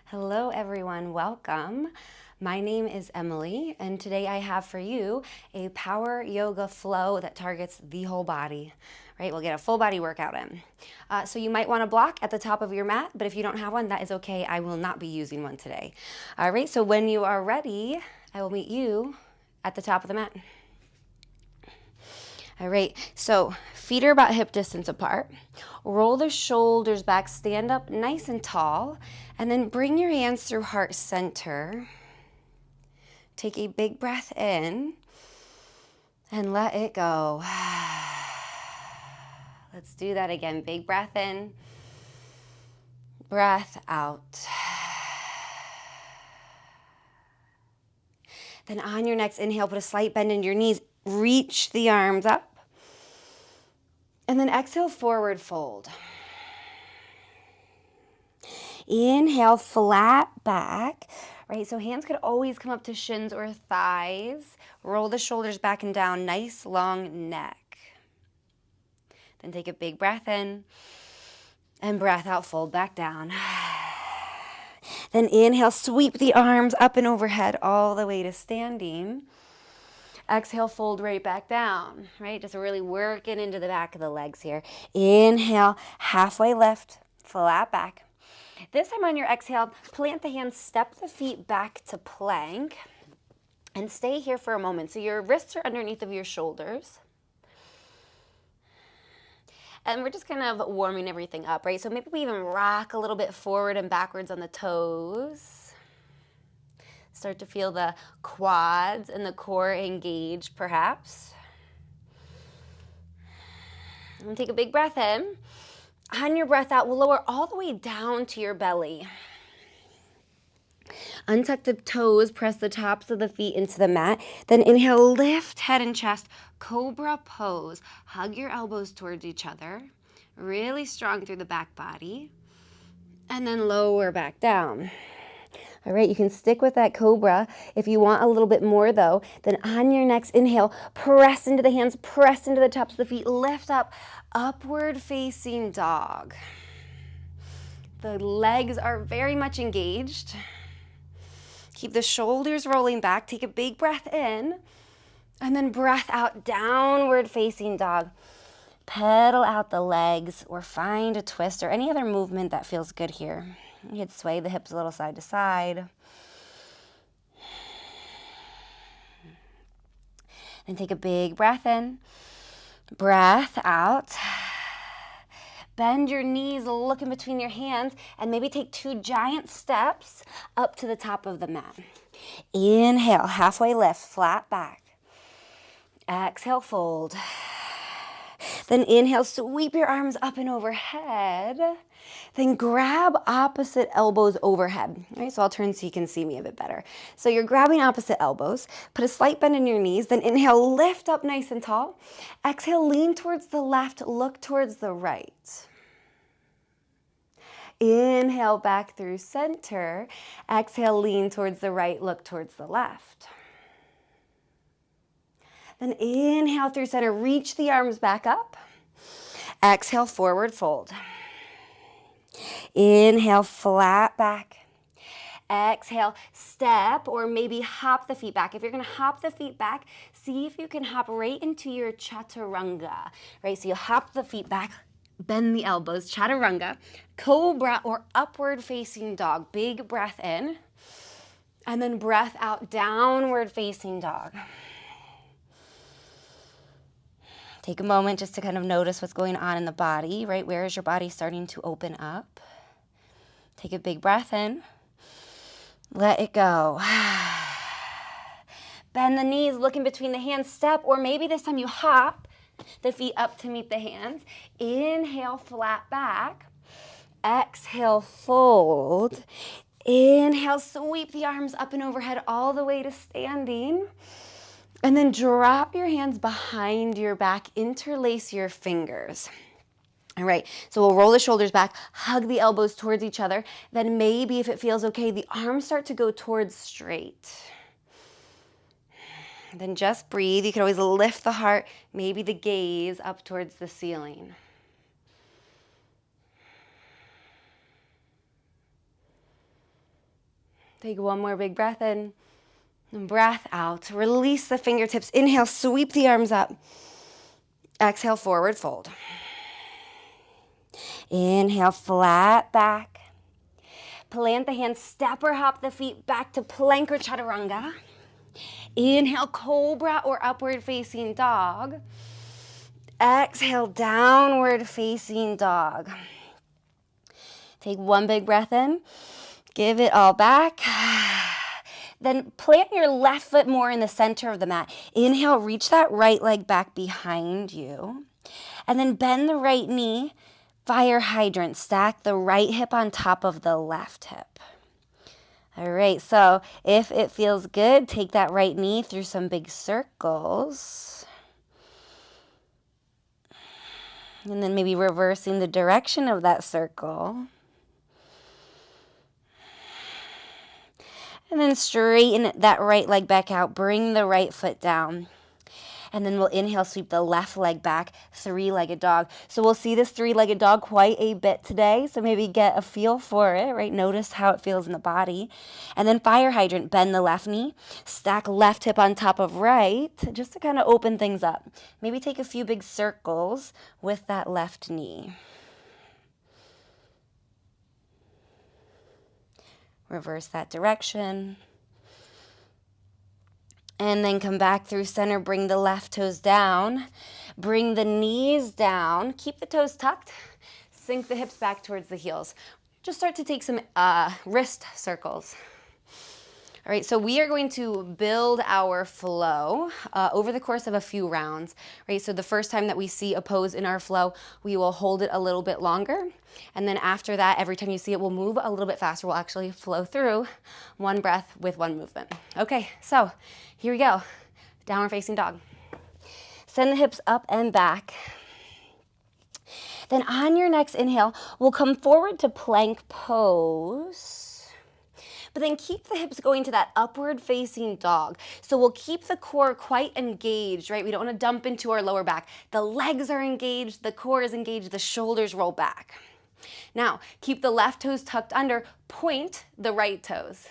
Hello everyone, welcome. My name is Emily and today I have for you a power yoga flow that targets the whole body, right? We'll get a full body workout in. So you might want a block at the top of your mat, but if you don't have one, that is okay. I will not be using one today. All right, so when you are ready, I will meet you at the top of the mat. All right, so feet are about hip distance apart. Roll the shoulders back, stand up nice and tall, and then bring your hands through heart center. Take a big breath in and let it go. Let's do that again. Big breath in, breath out. Then on your next inhale, put a slight bend in your knees. Reach the arms up. And then exhale, forward fold. Inhale, flat back, right? So hands could always come up to shins or thighs. Roll the shoulders back and down, nice long neck. Then take a big breath in and breath out, fold back down. Then inhale, sweep the arms up and overhead all the way to standing. Exhale, fold right back down, right? Just really working into the back of the legs here. Inhale, halfway lift, flat back. This time on your exhale, plant the hands, step the feet back to plank, and stay here for a moment. So your wrists are underneath of your shoulders. And we're just kind of warming everything up, right? So maybe we even rock a little bit forward and backwards on the toes. Start to feel the quads and the core engage, perhaps. And take a big breath in. On your breath out, we'll lower all the way down to your belly. Untuck the toes, press the tops of the feet into the mat. Then inhale, lift head and chest, cobra pose. Hug your elbows towards each other. Really strong through the back body. And then lower back down. All right, you can stick with that cobra. If you want a little bit more though, then on your next inhale, press into the hands, press into the tops of the feet, lift up, upward facing dog. The legs are very much engaged. Keep the shoulders rolling back, take a big breath in, and then breath out, downward facing dog. Pedal out the legs or find a twist or any other movement that feels good here. You could sway the hips a little side to side. Then take a big breath in, breath out. Bend your knees, look in between your hands, and maybe take 2 giant steps up to the top of the mat. Inhale, halfway lift, flat back. Exhale, fold. Then inhale, sweep your arms up and overhead. Then grab opposite elbows overhead. All right, so I'll turn so you can see me a bit better. So you're grabbing opposite elbows, put a slight bend in your knees, then inhale, lift up nice and tall. Exhale, lean towards the left, look towards the right. Inhale back through center. Exhale, lean towards the right, look towards the left. Then inhale through center, reach the arms back up. Exhale, forward fold. Inhale, flat back. Exhale, step or maybe hop the feet back. If you're gonna hop the feet back, see if you can hop right into your chaturanga, right? So you hop the feet back, bend the elbows, chaturanga, cobra or upward facing dog. Big breath in, and then breath out, downward facing dog. Take a moment just to kind of notice what's going on in the body, right? Where is your body starting to open up? Take a big breath in. Let it go. Bend the knees, look in between the hands, step, or maybe this time you hop the feet up to meet the hands. Inhale, flat back. Exhale, fold. Inhale, sweep the arms up and overhead all the way to standing. And then drop your hands behind your back, interlace your fingers. All right, so we'll roll the shoulders back, hug the elbows towards each other. Then maybe if it feels okay, the arms start to go towards straight. Then just breathe. You can always lift the heart, maybe the gaze up towards the ceiling. Take one more big breath in and breath out. Release the fingertips. Inhale, sweep the arms up. Exhale, forward fold. Inhale, flat back. Plant the hands, step or hop the feet back to plank or chaturanga. Inhale, cobra or upward facing dog. Exhale, downward facing dog. Take one big breath in. Give it all back. Then plant your left foot more in the center of the mat. Inhale, reach that right leg back behind you. And then bend the right knee. Fire hydrant, stack the right hip on top of the left hip. All right, so if it feels good, take that right knee through some big circles. And then maybe reversing the direction of that circle. And then straighten that right leg back out. Bring the right foot down. And then we'll inhale, sweep the left leg back, three-legged dog. So we'll see this three-legged dog quite a bit today. So maybe get a feel for it, right? Notice how it feels in the body. And then fire hydrant, bend the left knee, stack left hip on top of right, just to kind of open things up. Maybe take a few big circles with that left knee. Reverse that direction. And then come back through center, bring the left toes down, bring the knees down, keep the toes tucked, sink the hips back towards the heels. Just start to take some wrist circles. All right, so we are going to build our flow over the course of a few rounds, right? So the first time that we see a pose in our flow, we will hold it a little bit longer. And then after that, every time you see it, we'll move a little bit faster. We'll actually flow through one breath with one movement. Okay, so here we go. Downward facing dog. Send the hips up and back. Then on your next inhale, we'll come forward to plank pose. But then keep the hips going to that upward facing dog. So we'll keep the core quite engaged, right? We don't want to dump into our lower back. The legs are engaged, the core is engaged, the shoulders roll back. Now, keep the left toes tucked under, point the right toes.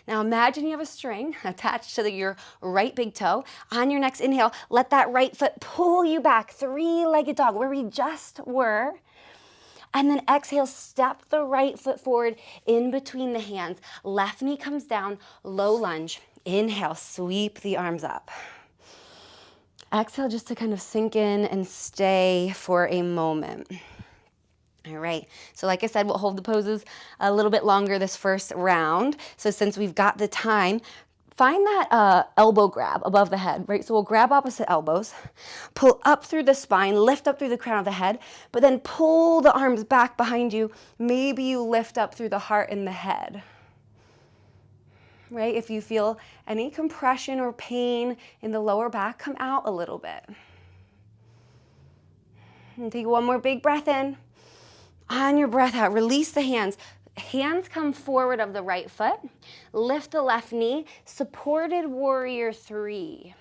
Now imagine you have a string attached to your right big toe. On your next inhale, let that right foot pull you back, three-legged dog, where we just were. And then exhale, step the right foot forward in between the hands. Left knee comes down, low lunge. Inhale, sweep the arms up. Exhale just to kind of sink in and stay for a moment. All right, so like I said, we'll hold the poses a little bit longer this first round. So since we've got the time, find that elbow grab above the head, right? So we'll grab opposite elbows, pull up through the spine, lift up through the crown of the head, but then pull the arms back behind you. Maybe you lift up through the heart and the head, right? If you feel any compression or pain in the lower back, come out a little bit. And take one more big breath in. On your breath out, release the hands. Hands come forward of the right foot. Lift the left knee. Supported warrior three.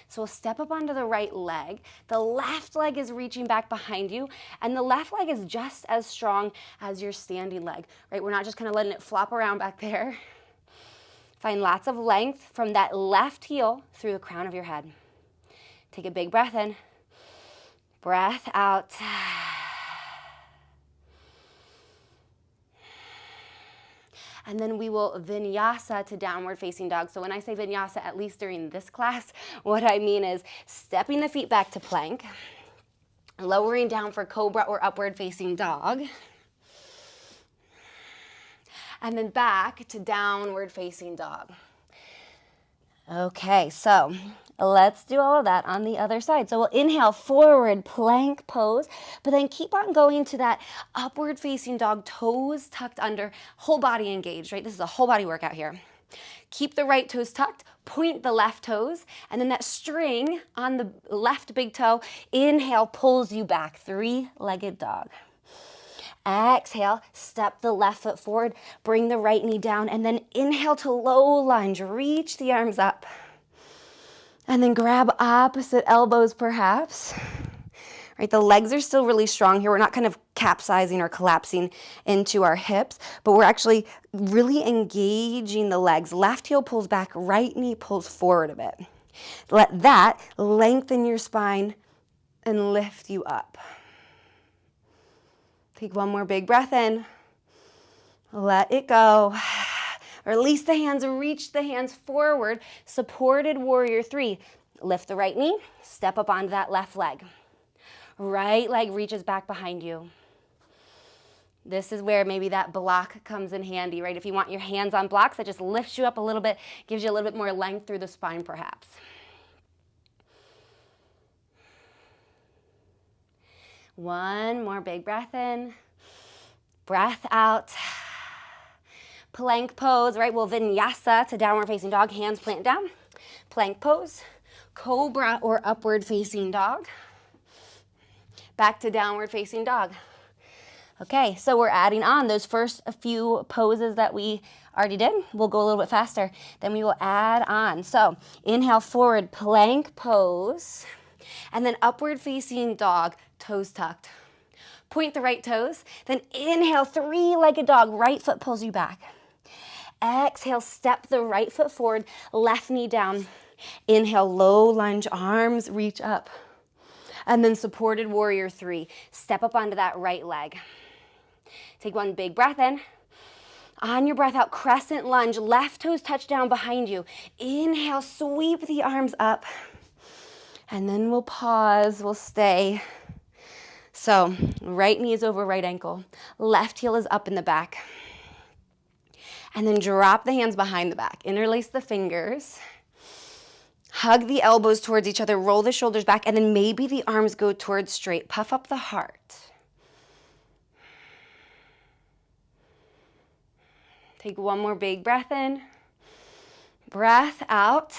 So we'll step up onto the right leg. The left leg is reaching back behind you, and the left leg is just as strong as your standing leg, right? We're not just kind of letting it flop around back there. Find lots of length from that left heel through the crown of your head. Take a big breath in. Breath out. And then we will vinyasa to downward facing dog. So when I say vinyasa, at least during this class, what I mean is stepping the feet back to plank, lowering down for cobra or upward facing dog, and then back to downward facing dog. Okay, so let's do all of that on the other side. So we'll inhale, forward plank pose, but then keep on going to that upward facing dog, toes tucked under, whole body engaged, right? This is a whole body workout here. Keep the right toes tucked, point the left toes, and then that string on the left big toe, inhale, pulls you back, three-legged dog. Exhale, step the left foot forward, bring the right knee down, and then inhale to low lunge, reach the arms up. And then grab opposite elbows perhaps. right? The legs are still really strong here. We're not kind of capsizing or collapsing into our hips, but we're actually really engaging the legs. Left heel pulls back, right knee pulls forward a bit. Let that lengthen your spine and lift you up. Take one more big breath in. Let it go. Release the hands, reach the hands forward. Supported warrior three. Lift the right knee, step up onto that left leg. Right leg reaches back behind you. This is where maybe that block comes in handy, right? If you want your hands on blocks, that just lifts you up a little bit, gives you a little bit more length through the spine perhaps. One more big breath in, breath out. Plank pose, right? We'll vinyasa to downward facing dog, hands plant down. Plank pose, cobra or upward facing dog. Back to downward facing dog. Okay, so we're adding on those first few poses that we already did. We'll go a little bit faster. Then we will add on. So inhale forward, plank pose. And then upward facing dog, toes tucked. Point the right toes. Then inhale, three-legged dog. Right foot pulls you back. Exhale, step the right foot forward, left knee down. Inhale, low lunge, arms reach up. And then supported warrior three. Step up onto that right leg. Take one big breath in. On your breath out, crescent lunge, left toes touch down behind you. Inhale, sweep the arms up. And then we'll pause, we'll stay. So right knee is over right ankle. Left heel is up in the back. And then drop the hands behind the back. Interlace the fingers. Hug the elbows towards each other. Roll the shoulders back. And then maybe the arms go towards straight. Puff up the heart. Take one more big breath in. Breath out.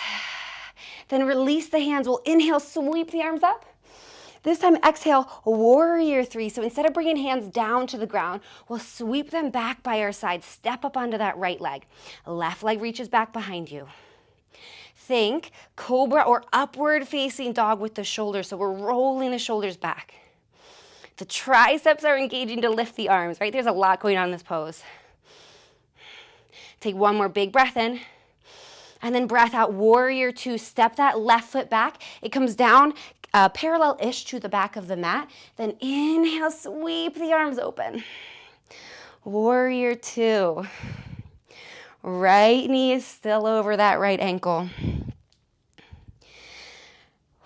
Then release the hands. We'll inhale, sweep the arms up. This time, exhale, warrior three. So instead of bringing hands down to the ground, we'll sweep them back by our side. Step up onto that right leg. Left leg reaches back behind you. Think cobra or upward facing dog with the shoulders. So we're rolling the shoulders back. The triceps are engaging to lift the arms, right? There's a lot going on in this pose. Take one more big breath in. And then breath out, warrior two. Step that left foot back. It comes down parallel-ish to the back of the mat. Then inhale, sweep the arms open. Warrior two. Right knee is still over that right ankle.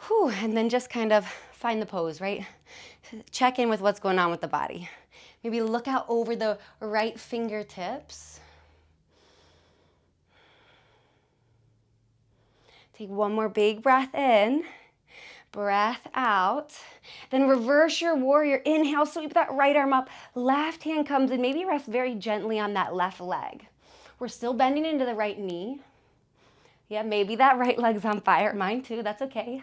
Whew, and then just kind of find the pose, right? Check in with what's going on with the body. Maybe look out over the right fingertips. Take one more big breath in. Breath out. Then reverse your warrior. Inhale, sweep that right arm up. Left hand comes in. Maybe rest very gently on that left leg. We're still bending into the right knee. Yeah, maybe that right leg's on fire. Mine too, that's okay.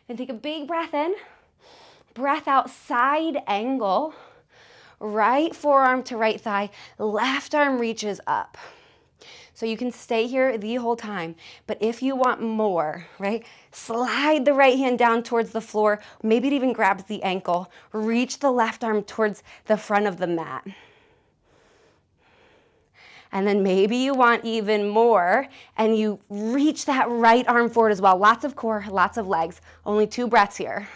Then take a big breath in. Breath out, side angle. Right forearm to right thigh. Left arm reaches up. So you can stay here the whole time, but if you want more, right, slide the right hand down towards the floor. Maybe it even grabs the ankle. Reach the left arm towards the front of the mat. And then maybe you want even more, and you reach that right arm forward as well. Lots of core, lots of legs. Only 2 breaths here.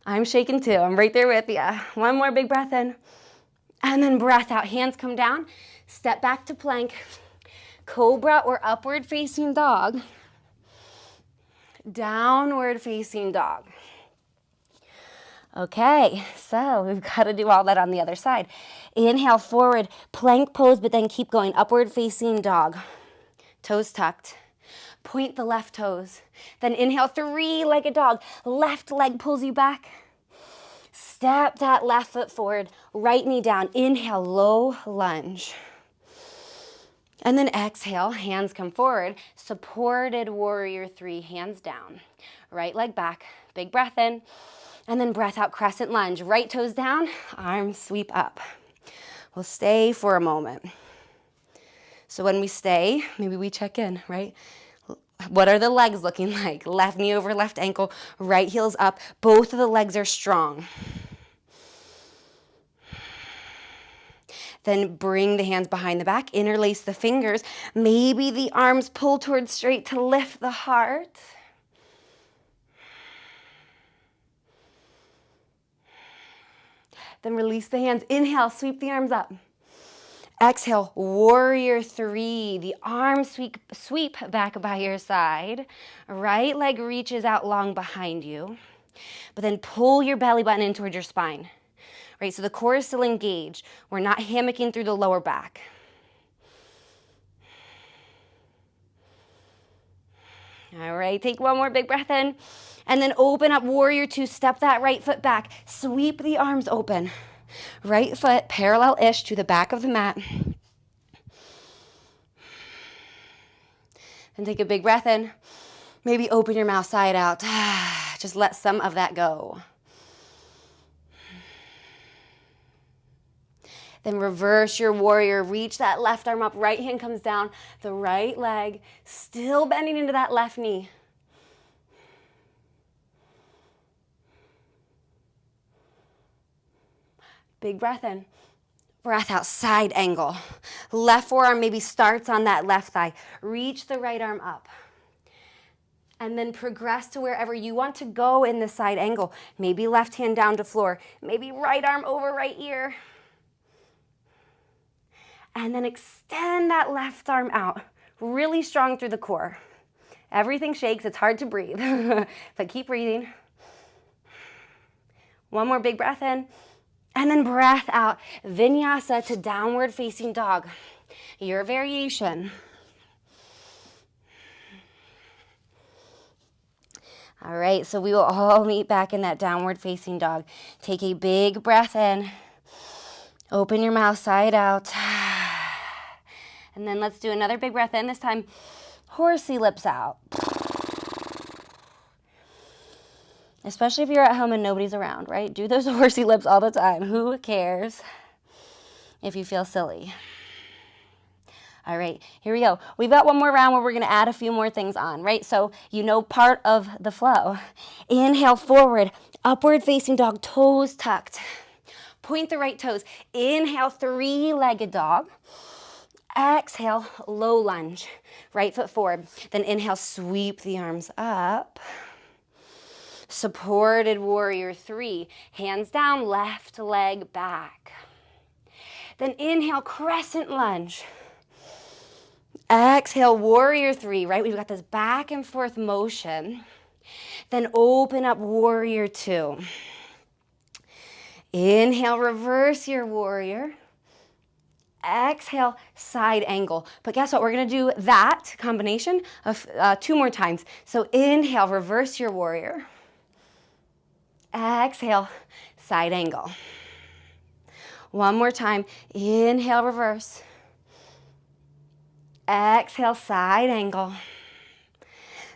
I'm shaking too. I'm right there with you. One more big breath in. And then breath out. Hands come down. Step back to plank. Cobra or upward facing dog. Downward facing dog. Okay, so we've got to do all that on the other side. Inhale forward, plank pose, but then keep going. Upward facing dog. Toes tucked. Point the left toes. Then inhale, 3-legged dog. Left leg pulls you back. Step that left foot forward. Right knee down. Inhale, low lunge. And then exhale, hands come forward. Supported warrior 3, hands down. Right leg back, big breath in. And then breath out, crescent lunge. Right toes down, arms sweep up. We'll stay for a moment. So when we stay, maybe we check in, right? What are the legs looking like? Left knee over left ankle, right heel's up. Both of the legs are strong. Then bring the hands behind the back, interlace the fingers. Maybe the arms pull towards straight to lift the heart. Then release the hands. Inhale, sweep the arms up. Exhale, warrior three. The arms sweep back by your side. Right leg reaches out long behind you. But then pull your belly button in towards your spine. Right, so the core is still engaged. We're not hammocking through the lower back. All right, take one more big breath in. And then open up, warrior two. Step that right foot back. Sweep the arms open. Right foot parallel-ish to the back of the mat. And take a big breath in. Maybe open your mouth side out. Just let some of that go. Then reverse your warrior. Reach that left arm up. Right hand comes down. The right leg still bending into that left knee. Big breath in. Breath out, side angle. Left forearm maybe starts on that left thigh. Reach the right arm up. And then progress to wherever you want to go in the side angle. Maybe left hand down to floor. Maybe right arm over right ear. And then extend that left arm out, really strong through the core. Everything shakes, it's hard to breathe, but keep breathing. One more big breath in, and then breath out. Vinyasa to downward facing dog, your variation. All right, so we will all meet back in that downward facing dog. Take a big breath in, open your mouth side out. And then let's do another big breath in, this time horsey lips out. Especially if you're at home and nobody's around, right? Do those horsey lips all the time. Who cares if you feel silly? All right, here we go. We've got one more round where we're gonna add a few more things on, right? So you know part of the flow. Inhale forward, upward facing dog, toes tucked. Point the right toes. Inhale, three-legged dog. Exhale, low lunge, right foot forward. Then inhale, sweep the arms up. Supported warrior three, hands down, left leg back. Then inhale, crescent lunge. Exhale, warrior three, right? We've got this back and forth motion. Then open up warrior two. Inhale, reverse your warrior. Exhale, side angle. But guess what? We're going to do that combination of 2 more times. So inhale, reverse your warrior. Exhale, side angle. One more time. Inhale, reverse. Exhale, side angle.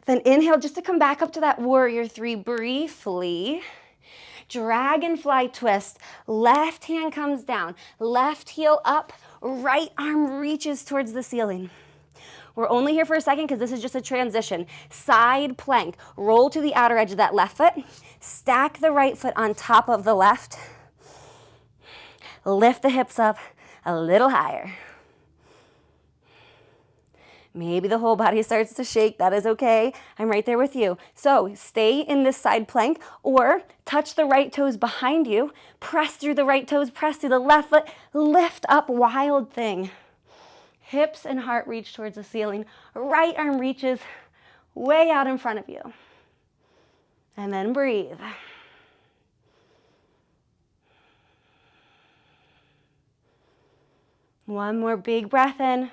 Then inhale just to come back up to that warrior three briefly. Dragonfly twist. Left hand comes down. Left heel up. Right arm reaches towards the ceiling. We're only here for a second because this is just a transition. Side plank. Roll to the outer edge of that left foot. Stack the right foot on top of the left. Lift the hips up a little higher. Maybe the whole body starts to shake. That is okay. I'm right there with you. So stay in this side plank or touch the right toes behind you. Press through the right toes. Press through the left foot. Lift up, wild thing. Hips and heart reach towards the ceiling. Right arm reaches way out in front of you. And then breathe. One more big breath in.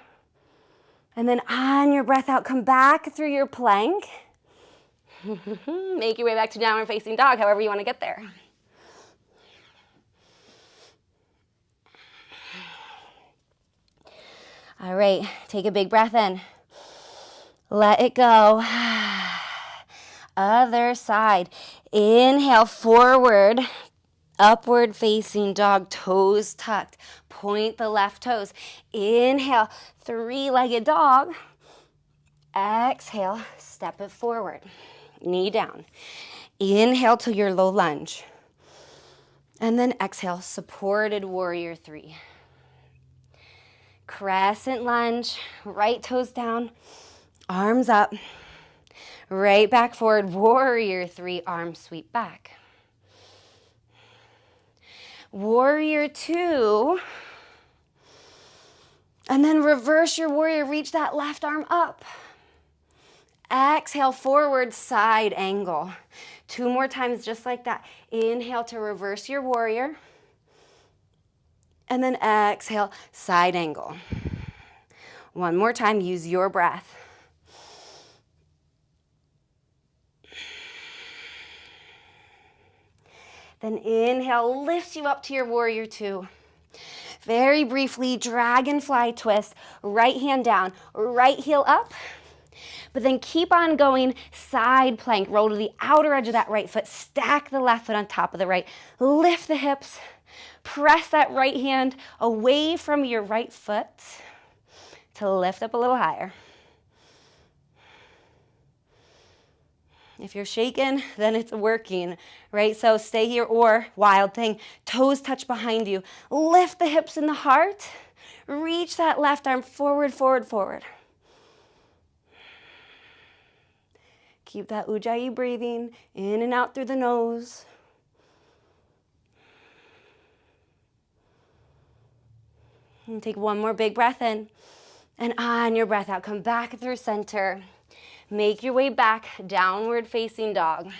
And then on your breath out, come back through your plank. Make your way back to downward facing dog, however you want to get there. All right, take a big breath in. Let it go. Other side. Inhale, forward. Upward facing dog, toes tucked. Point the left toes. Inhale, three-legged dog. Exhale, step it forward. Knee down. Inhale to your low lunge. And then exhale, supported warrior three. Crescent lunge, right toes down, arms up, right back forward, warrior three, arms sweep back. Warrior two, and then reverse your warrior, reach that left arm up. Exhale, forward side angle. 2 more times just like that. Inhale to reverse your warrior. And then exhale, side angle. 1 more time, use your breath. Then inhale, lifts you up to your warrior two. Very briefly, dragonfly twist, right hand down, right heel up. But then keep on going, side plank, roll to the outer edge of that right foot, stack the left foot on top of the right, lift the hips, press that right hand away from your right foot to lift up a little higher. If you're shaking, then it's working, right? So stay here, or wild thing, toes touch behind you. Lift the hips and the heart, reach that left arm forward, forward, forward. Keep that Ujjayi breathing in and out through the nose. And take 1 more big breath in. And on your breath out, come back through center. Make your way back, downward facing dog.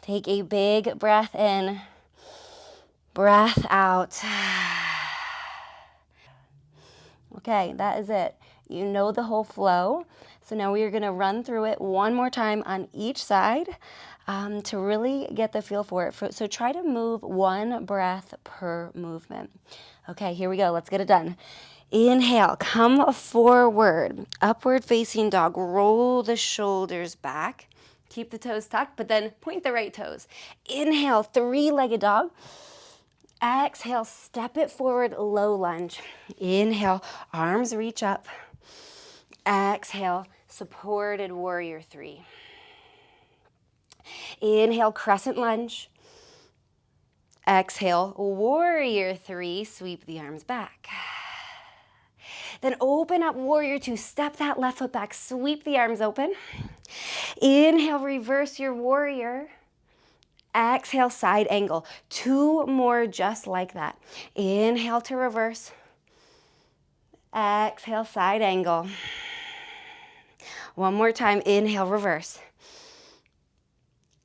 Take a big breath in, breath out. Okay, that is it. You know the whole flow. So now we are going to run through it 1 more time on each side to really get the feel for it. So try to move 1 breath per movement. Okay, here we go. Let's get it done. Inhale, come forward, upward facing dog. Roll the shoulders back. Keep the toes tucked, but then point the right toes. Inhale, 3-legged dog. Exhale, step it forward, low lunge. Inhale, arms reach up. Exhale, supported warrior three. Inhale, crescent lunge. Exhale, warrior three, sweep the arms back. Then open up warrior two, step that left foot back, sweep the arms open. Inhale, reverse your warrior. Exhale, side angle. 2 more just like that. Inhale to reverse. Exhale, side angle. 1 more time. Inhale, reverse.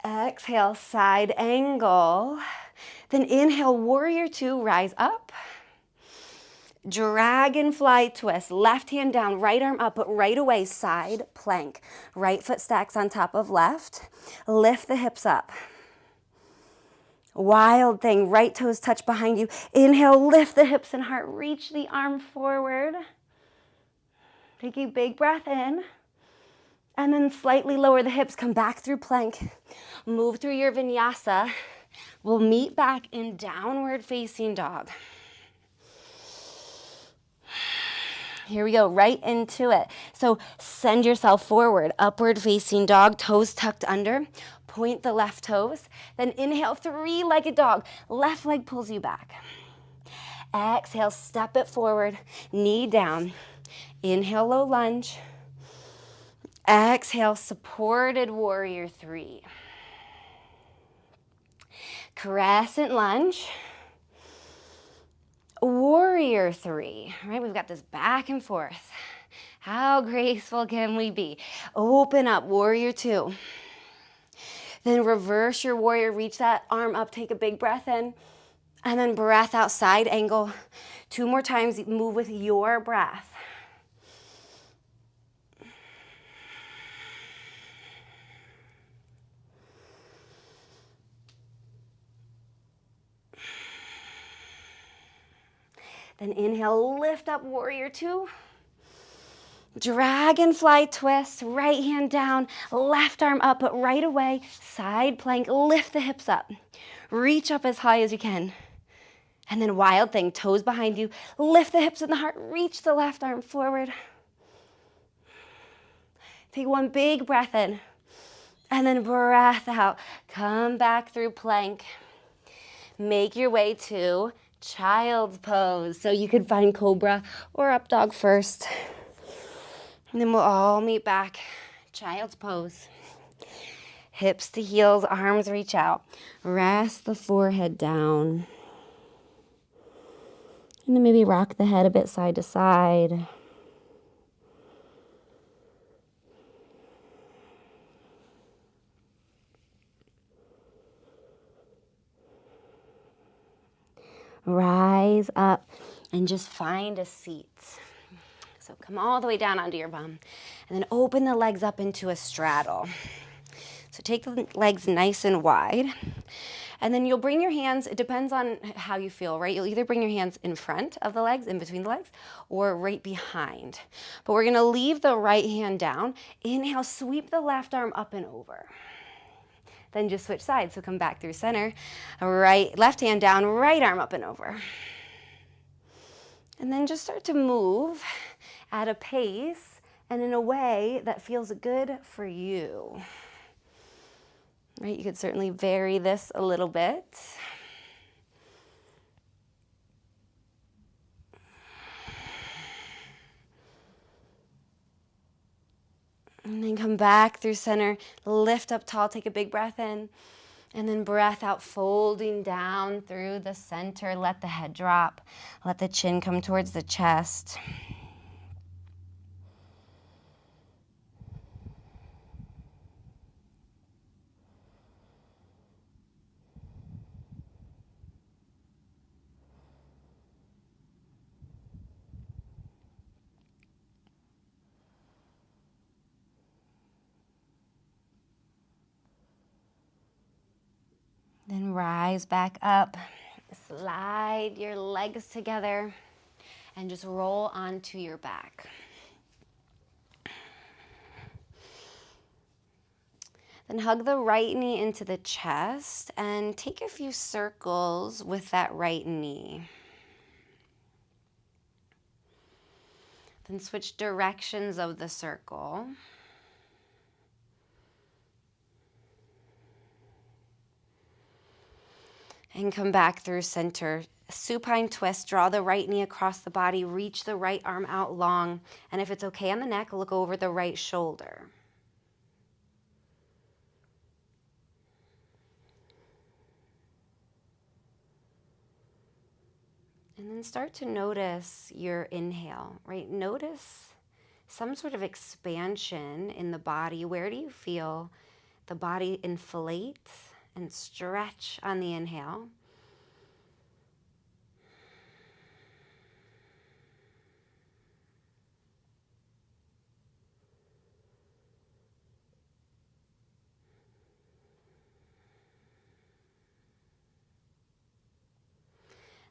Exhale, side angle. Then inhale, warrior two, rise up. Dragonfly twist. Left hand down, right arm up, but right away, side plank. Right foot stacks on top of left. Lift the hips up. Wild thing, right toes touch behind you. Inhale, lift the hips and heart, reach the arm forward. Take a big breath in. And then slightly lower the hips, come back through plank. Move through your vinyasa. We'll meet back in downward facing dog. Here we go, right into it. So send yourself forward, upward facing dog, toes tucked under. Point the left toes. Then inhale, 3-legged dog. Left leg pulls you back. Exhale, step it forward, knee down. Inhale, low lunge. Exhale, supported warrior three. Crescent lunge. Warrior three, right? We've got this back and forth. How graceful can we be? Open up, warrior two. Then reverse your warrior, reach that arm up, take a big breath in, and then breath out, side angle. 2 more times, move with your breath. Then inhale, lift up, warrior two. Dragonfly twist, right hand down, left arm up, but right away, side plank, lift the hips up. Reach up as high as you can. And then wild thing, toes behind you, lift the hips and the heart, reach the left arm forward. Take one big breath in, and then breath out. Come back through plank. Make your way to child's pose. So you could find cobra or up dog first. And then we'll all meet back. Child's pose. Hips to heels, arms reach out. Rest the forehead down. And then maybe rock the head a bit side to side. Rise up and just find a seat. So come all the way down onto your bum and then open the legs up into a straddle. So take the legs nice and wide. And then you'll bring your hands, it depends on how you feel, right? You'll either bring your hands in front of the legs, in between the legs, or right behind. But we're gonna leave the right hand down. Inhale, sweep the left arm up and over. Then just switch sides, so come back through center. Left hand down, right arm up and over. And then just start to move at a pace and in a way that feels good for you. Right, you could certainly vary this a little bit. And then come back through center, lift up tall, take a big breath in, and then breath out, folding down through the center. Let the head drop, let the chin come towards the chest. Then rise back up, slide your legs together, and just roll onto your back. Then hug the right knee into the chest and take a few circles with that right knee. Then switch directions of the circle. And come back through center. Supine twist, draw the right knee across the body, reach the right arm out long. And if it's okay on the neck, look over the right shoulder. And then start to notice your inhale, right? Notice some sort of expansion in the body. Where do you feel the body inflate and stretch on the inhale?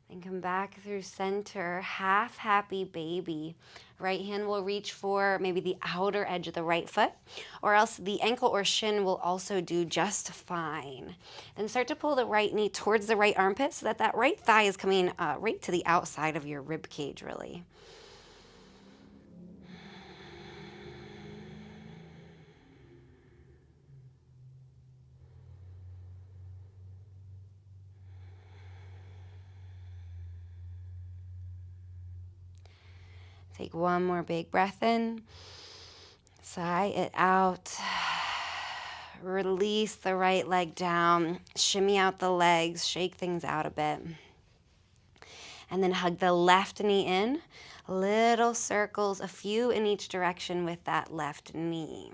And come back through center, half happy baby. Right hand will reach for maybe the outer edge of the right foot, or else the ankle or shin will also do just fine. Then start to pull the right knee towards the right armpit so that that right thigh is coming right to the outside of your rib cage, really. Take one more big breath in. Sigh it out. Release the right leg down. Shimmy out the legs. Shake things out a bit. And then hug the left knee in. Little circles, a few in each direction with that left knee.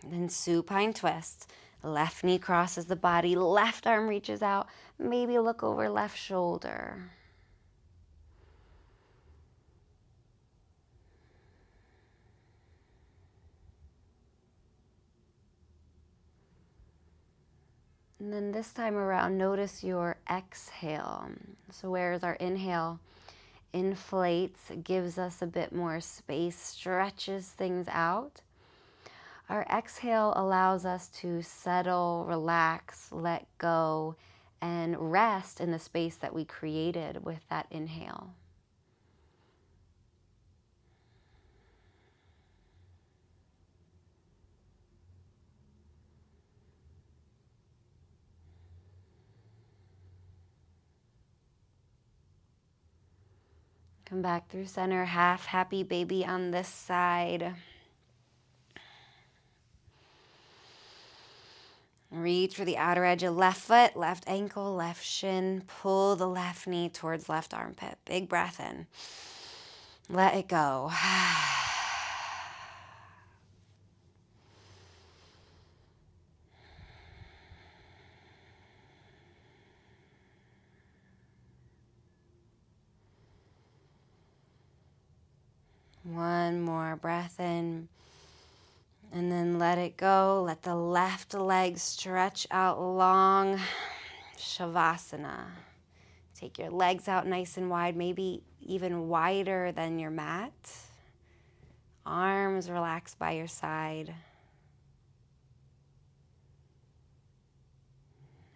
Then supine twist. Left knee crosses the body, left arm reaches out. Maybe look over left shoulder. And then this time around, notice your exhale. So whereas our inhale inflates, gives us a bit more space, stretches things out. Our exhale allows us to settle, relax, let go, and rest in the space that we created with that inhale. Come back through center, half happy baby on this side. Reach for the outer edge of left foot, left ankle, left shin. Pull the left knee towards left armpit. Big breath in. Let it go. One more breath in. And then let it go. Let the left leg stretch out long. Shavasana. Take your legs out nice and wide, maybe even wider than your mat. Arms relaxed by your side.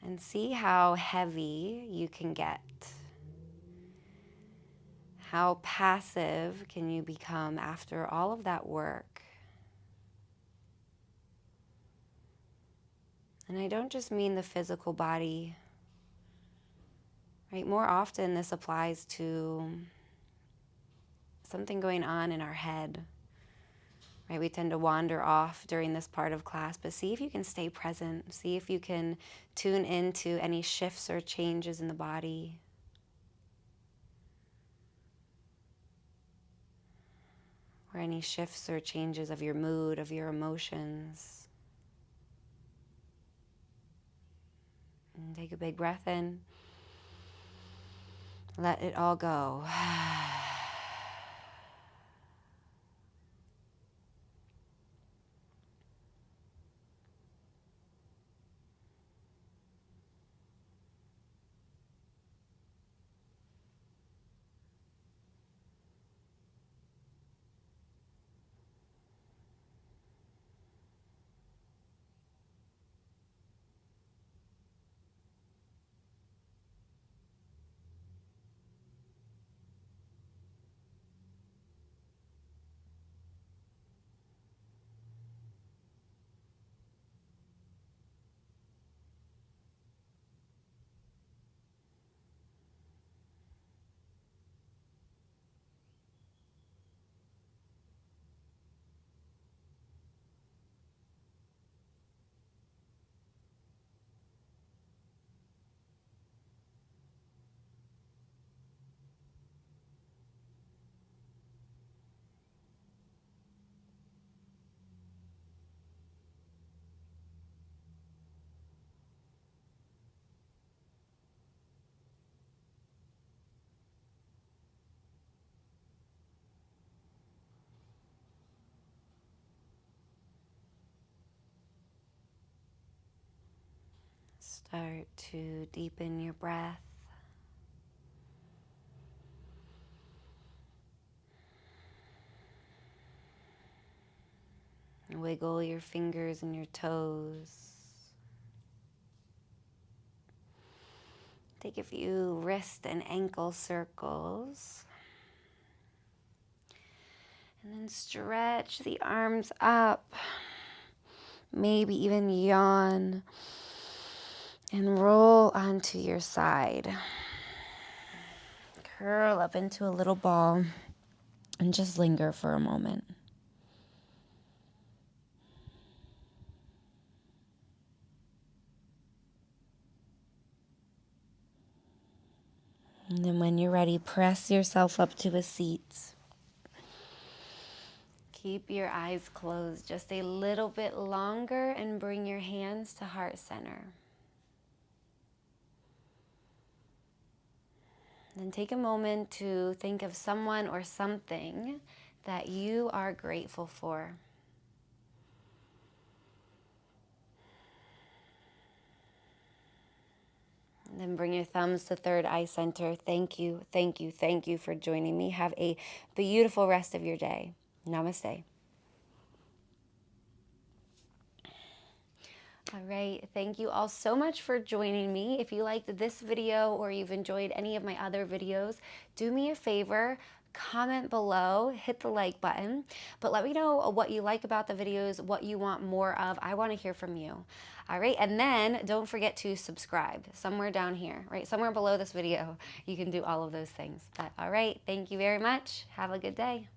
And see how heavy you can get. How passive can you become after all of that work? And I don't just mean the physical body, right? More often this applies to something going on in our head, right? We tend to wander off during this part of class, but see if you can stay present. See if you can tune into any shifts or changes in the body. Or any shifts or changes of your mood, of your emotions. And take a big breath in. Let it all go. Start to deepen your breath. Wiggle your fingers and your toes. Take a few wrist and ankle circles. And then stretch the arms up. Maybe even yawn. And roll onto your side. Curl up into a little ball and just linger for a moment. And then when you're ready, press yourself up to a seat. Keep your eyes closed just a little bit longer and bring your hands to heart center. Then take a moment to think of someone or something that you are grateful for. And then bring your thumbs to third eye center. Thank you, thank you, thank you for joining me. Have a beautiful rest of your day. Namaste. All right, thank you all so much for joining me. If you liked this video or you've enjoyed any of my other videos, do me a favor, comment below, hit the like button, but let me know what you like about the videos, what you want more of. I want to hear from you. All right, and then don't forget to subscribe somewhere down here, right? Somewhere below this video, you can do all of those things. But all right, thank you very much. Have a good day.